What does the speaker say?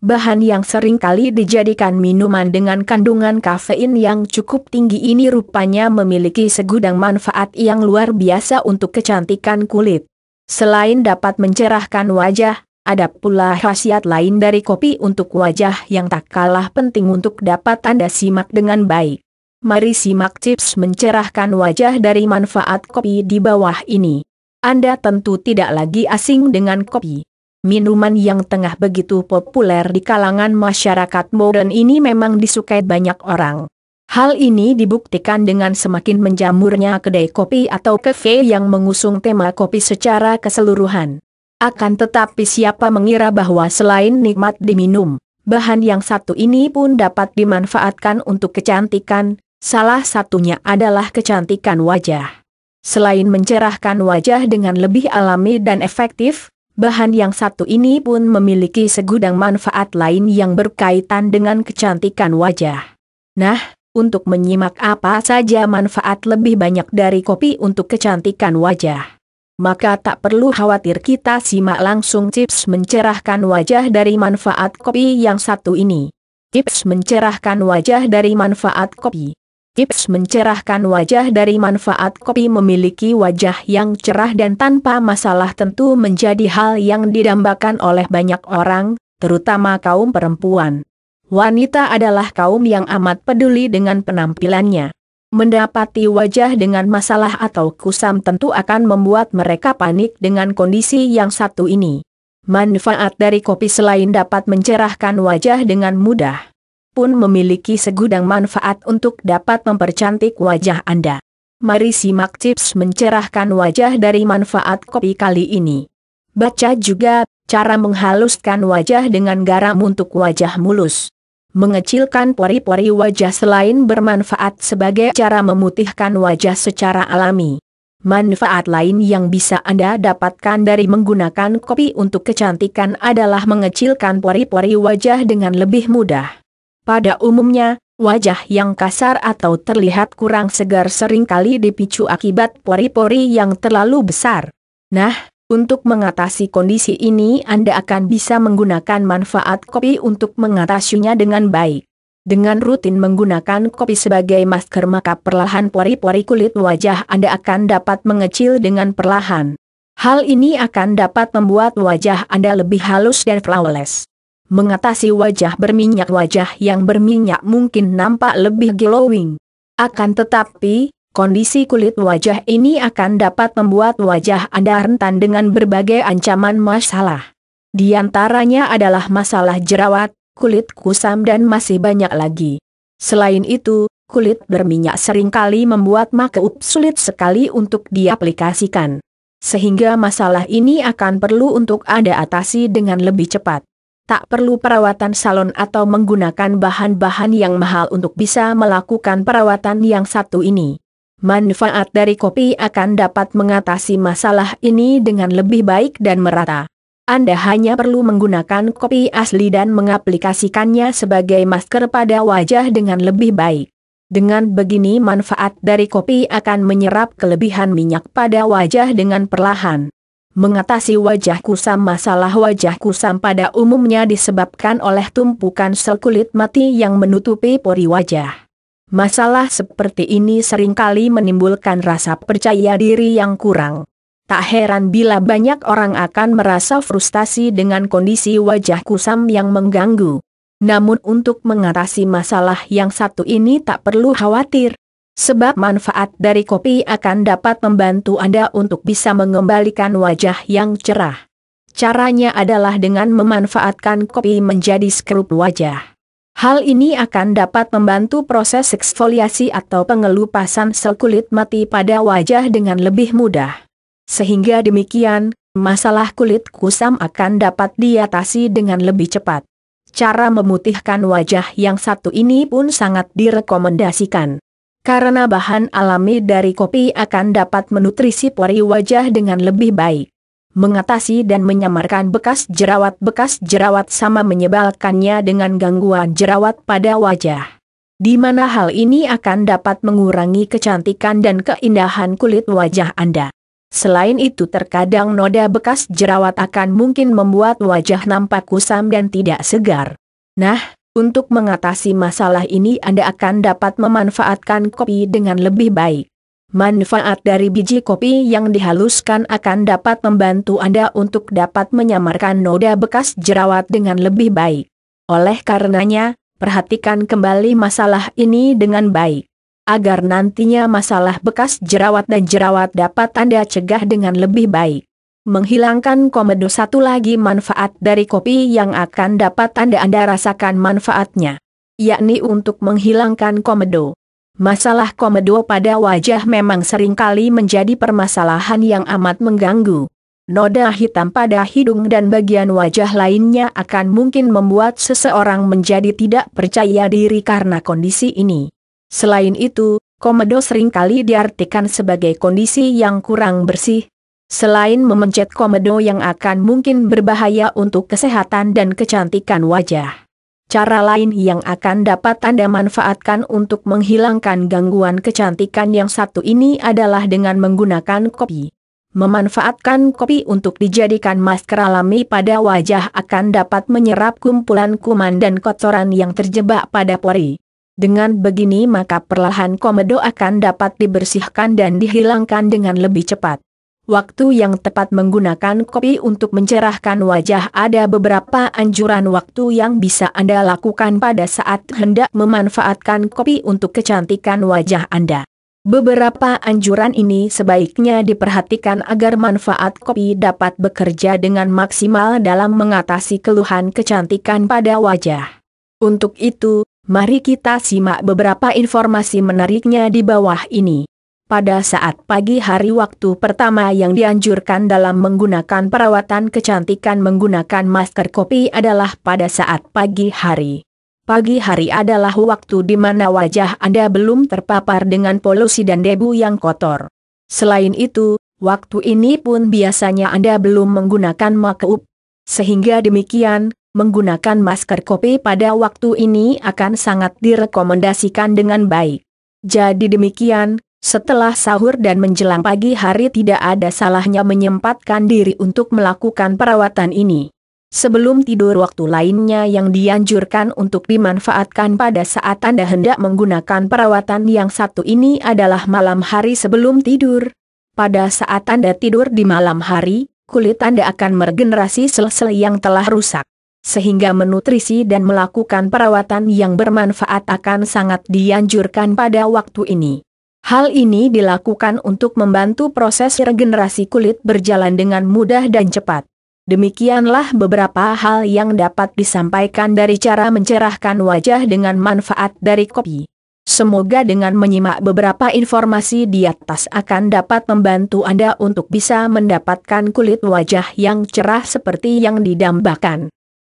Bahan yang sering kali dijadikan minuman dengan kandungan kafein yang cukup tinggi ini rupanya memiliki segudang manfaat yang luar biasa untuk kecantikan kulit. Selain dapat mencerahkan wajah, ada pula khasiat lain dari kopi untuk wajah yang tak kalah penting untuk dapat Anda simak dengan baik. Mari simak tips mencerahkan wajah dari manfaat kopi di bawah ini. Anda tentu tidak lagi asing dengan kopi. Minuman yang tengah begitu populer di kalangan masyarakat modern ini memang disukai banyak orang. Hal ini dibuktikan dengan semakin menjamurnya kedai kopi atau cafe yang mengusung tema kopi secara keseluruhan. Akan tetapi siapa mengira bahwa selain nikmat diminum, bahan yang satu ini pun dapat dimanfaatkan untuk kecantikan, salah satunya adalah kecantikan wajah. Selain mencerahkan wajah dengan lebih alami dan efektif, bahan yang satu ini pun memiliki segudang manfaat lain yang berkaitan dengan kecantikan wajah. Nah, untuk menyimak apa saja manfaat lebih banyak dari kopi untuk kecantikan wajah, maka tak perlu khawatir, kita simak langsung tips mencerahkan wajah dari manfaat kopi yang satu ini. Tips mencerahkan wajah dari manfaat kopi. Tips mencerahkan wajah dari manfaat kopi. Memiliki wajah yang cerah dan tanpa masalah tentu menjadi hal yang didambakan oleh banyak orang, terutama kaum perempuan. Wanita adalah kaum yang amat peduli dengan penampilannya. Mendapati wajah dengan masalah atau kusam tentu akan membuat mereka panik dengan kondisi yang satu ini. Manfaat dari kopi selain dapat mencerahkan wajah dengan mudah, pun memiliki segudang manfaat untuk dapat mempercantik wajah Anda. Mari simak tips mencerahkan wajah dari manfaat kopi kali ini. Baca juga cara menghaluskan wajah dengan garam untuk wajah mulus. Mengecilkan pori-pori wajah selain bermanfaat sebagai cara memutihkan wajah secara alami. Manfaat lain yang bisa Anda dapatkan dari menggunakan kopi untuk kecantikan adalah mengecilkan pori-pori wajah dengan lebih mudah. Pada umumnya, wajah yang kasar atau terlihat kurang segar seringkali dipicu akibat pori-pori yang terlalu besar. Nah, untuk mengatasi kondisi ini Anda akan bisa menggunakan manfaat kopi untuk mengatasinya dengan baik. Dengan rutin menggunakan kopi sebagai masker maka perlahan pori-pori kulit wajah Anda akan dapat mengecil dengan perlahan. Hal ini akan dapat membuat wajah Anda lebih halus dan flawless. Mengatasi wajah berminyak. Wajah yang berminyak mungkin nampak lebih glowing. Akan tetapi, kondisi kulit wajah ini akan dapat membuat wajah Anda rentan dengan berbagai ancaman masalah. Di antaranya adalah masalah jerawat, kulit kusam dan masih banyak lagi. Selain itu, kulit berminyak seringkali membuat makeup sulit sekali untuk diaplikasikan. Sehingga masalah ini akan perlu untuk Anda atasi dengan lebih cepat. Tak perlu perawatan salon atau menggunakan bahan-bahan yang mahal untuk bisa melakukan perawatan yang satu ini. Manfaat dari kopi akan dapat mengatasi masalah ini dengan lebih baik dan merata. Anda hanya perlu menggunakan kopi asli dan mengaplikasikannya sebagai masker pada wajah dengan lebih baik. Dengan begini manfaat dari kopi akan menyerap kelebihan minyak pada wajah dengan perlahan. Mengatasi wajah kusam. Masalah wajah kusam pada umumnya disebabkan oleh tumpukan sel kulit mati yang menutupi pori wajah. Masalah seperti ini seringkali menimbulkan rasa percaya diri yang kurang. Tak heran bila banyak orang akan merasa frustasi dengan kondisi wajah kusam yang mengganggu. Namun untuk mengatasi masalah yang satu ini tak perlu khawatir. Sebab manfaat dari kopi akan dapat membantu Anda untuk bisa mengembalikan wajah yang cerah. Caranya adalah dengan memanfaatkan kopi menjadi skrup wajah. Hal ini akan dapat membantu proses eksfoliasi atau pengelupasan sel kulit mati pada wajah dengan lebih mudah. Sehingga demikian, masalah kulit kusam akan dapat diatasi dengan lebih cepat. Cara memutihkan wajah yang satu ini pun sangat direkomendasikan. Karena bahan alami dari kopi akan dapat menutrisi pori wajah dengan lebih baik. Mengatasi dan menyamarkan bekas jerawat sama menyebalkannya dengan gangguan jerawat pada wajah. Di mana hal ini akan dapat mengurangi kecantikan dan keindahan kulit wajah Anda. Selain itu terkadang noda bekas jerawat akan mungkin membuat wajah nampak kusam dan tidak segar. Nah, untuk mengatasi masalah ini Anda akan dapat memanfaatkan kopi dengan lebih baik. Manfaat dari biji kopi yang dihaluskan akan dapat membantu Anda untuk dapat menyamarkan noda bekas jerawat dengan lebih baik. Oleh karenanya, perhatikan kembali masalah ini dengan baik, agar nantinya masalah bekas jerawat dan jerawat dapat Anda cegah dengan lebih baik. Menghilangkan komedo. Satu lagi manfaat dari kopi yang akan dapat Anda rasakan manfaatnya, yakni untuk menghilangkan komedo. Masalah komedo pada wajah memang seringkali menjadi permasalahan yang amat mengganggu. Noda hitam pada hidung dan bagian wajah lainnya akan mungkin membuat seseorang menjadi tidak percaya diri karena kondisi ini. Selain itu, komedo seringkali diartikan sebagai kondisi yang kurang bersih. Selain memencet komedo yang akan mungkin berbahaya untuk kesehatan dan kecantikan wajah, cara lain yang akan dapat Anda manfaatkan untuk menghilangkan gangguan kecantikan yang satu ini adalah dengan menggunakan kopi. Memanfaatkan kopi untuk dijadikan masker alami pada wajah akan dapat menyerap kumpulan kuman dan kotoran yang terjebak pada pori. Dengan begini maka perlahan komedo akan dapat dibersihkan dan dihilangkan dengan lebih cepat. Waktu yang tepat menggunakan kopi untuk mencerahkan wajah. Ada beberapa anjuran waktu yang bisa Anda lakukan pada saat hendak memanfaatkan kopi untuk kecantikan wajah Anda. Beberapa anjuran ini sebaiknya diperhatikan agar manfaat kopi dapat bekerja dengan maksimal dalam mengatasi keluhan kecantikan pada wajah. Untuk itu, mari kita simak beberapa informasi menariknya di bawah ini. Pada saat pagi hari waktu pertama yang dianjurkan dalam menggunakan perawatan kecantikan menggunakan masker kopi adalah pada saat pagi hari. Pagi hari adalah waktu di mana wajah Anda belum terpapar dengan polusi dan debu yang kotor. Selain itu, waktu ini pun biasanya Anda belum menggunakan makeup. Sehingga demikian, menggunakan masker kopi pada waktu ini akan sangat direkomendasikan dengan baik. Jadi demikian, setelah sahur dan menjelang pagi hari tidak ada salahnya menyempatkan diri untuk melakukan perawatan ini. Sebelum tidur waktu lainnya yang dianjurkan untuk dimanfaatkan pada saat Anda hendak menggunakan perawatan yang satu ini adalah malam hari sebelum tidur. Pada saat Anda tidur di malam hari, kulit Anda akan meregenerasi sel-sel yang telah rusak. Sehingga menutrisi dan melakukan perawatan yang bermanfaat akan sangat dianjurkan pada waktu ini. Hal ini dilakukan untuk membantu proses regenerasi kulit berjalan dengan mudah dan cepat. Demikianlah beberapa hal yang dapat disampaikan dari cara mencerahkan wajah dengan manfaat dari kopi. Semoga dengan menyimak beberapa informasi di atas akan dapat membantu Anda untuk bisa mendapatkan kulit wajah yang cerah seperti yang didambakan.